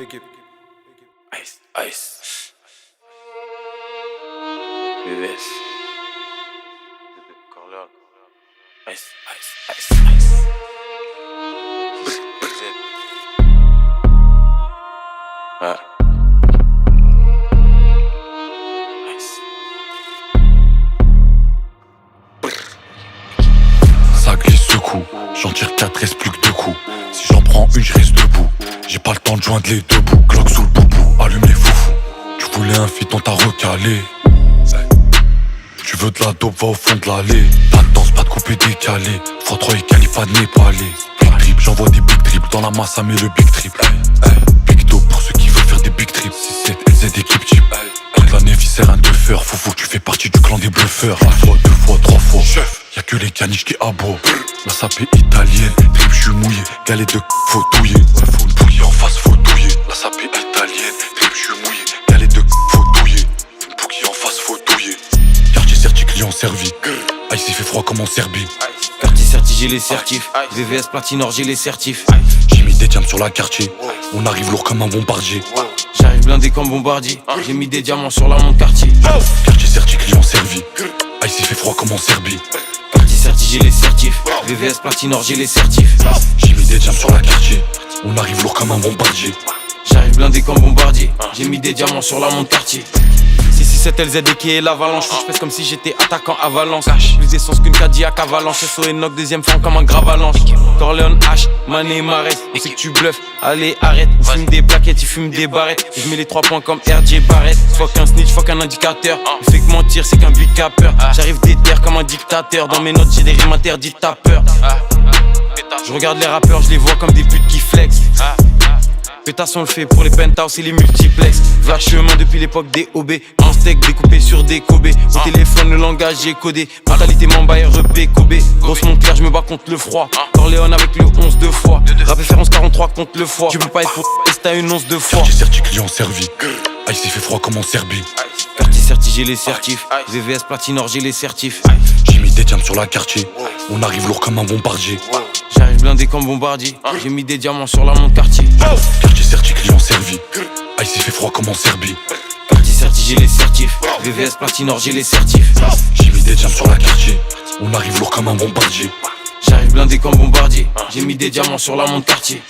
Équipe. Ice, ice. BVS. Corleone. Ice, ice, ice, ice. Ouais. Ice. Ça glisse secoue, j'en tire 4, reste plus que 2 coups. Si j'en prends une, je reste debout. J'ai pas le temps de joindre les deux bouts. Glock sous le boubou, allume les foufous. Tu voulais un feat, on t'a recalé. Tu veux de la dope, va au fond de l'allée. Pas de danse, pas de coupé décalé. X3 et quali, pas de népalais. Big trip, j'envoie des big trips. Dans la masse, ça met le big trip. Big dope pour ceux qui veulent faire des big trips. 6-7 LZ équipe type. Toute l'année viscère un teufeur. Foufou, tu fais partie du clan des bluffeurs. Une fois, deux fois, trois fois. Y'a que les caniches qui aboient. La sape est italienne. Trip, j'suis mouillé. Galette de faut douiller. Faut une bouillie en face, faut douiller. La sape est italienne. Trip, j'suis mouillé. Galette de faut douiller. Une bouillie en face, faut douiller. Quartier certi, client servi. Ice, il fait froid comme en Serbie. Quartier certi, j'ai les certifs. VVS Platinor, j'ai les certifs. J'ai mis des diamants sur la quartier. On arrive lourd comme un bombardier. J'arrive blindé comme bombardier. J'ai mis des diamants sur la montre quartier. Quartier certi, client servi. Ice, il fait froid comme en Serbie. Quartier certi, j'ai les certifs. VVS Platinor, j'ai les certifs. J'ai mis des diamants sur la quartier. On arrive lourd comme un bombardier. J'arrive blindé comme bombardier. J'ai mis des diamants sur la montre quartier. 667 LZD qui est l'avalanche. Faut que je pèse comme si j'étais attaquant à Valence. Plus d'essence qu'une Cadillac avalanche. SO et knock, deuxième forme comme un gravalanche. Corleone H, Mané Marès. On sait que tu bluffes, allez arrête. On fume des plaquettes, il fume des barrettes. Et je mets les 3 points comme RJ Barrett. Fuck un snitch, fuck un indicateur. Le fait que mentir, c'est qu'un big capper. J'arrive déter comme un dictateur. Dans mes notes, j'ai des rimes interdites, t'as peur. Je regarde les rappeurs, je les vois comme des putes qui flex. Pétasse on le fait pour les penthouse et les multiplex. Va chemin depuis l'époque des OB. Un steak découpé sur des Kobe. Au téléphone le langage est codé. Mentalité Mamba REP Kobe. Grosse montre claire, je me bats contre le froid. Corleone avec le 11 deux fois. Rap faire 11-43 contre le foie. Tu peux pas être pour si t'as une once de foi. Quartier certi, client servi. Ice, il fait froid comme en Serbie. Quartier certi, j'ai les certifs. VVS Platinor, j'ai les certifs. J'ai mis des diamants sur la quartier. On arrive lourd comme un bombardier. J'arrive blindé comme bombardier. J'ai mis des diamants sur la montre quartier. Quartier certi, client servi. Ice, il fait froid comme en Serbie. Quartier certi, j'ai les certifs. VVS Platinor, j'ai les certifs. J'ai mis des diamants sur la quartier. On arrive lourd comme un bombardier. J'arrive blindé comme bombardier. J'ai mis des diamants sur la montre quartier.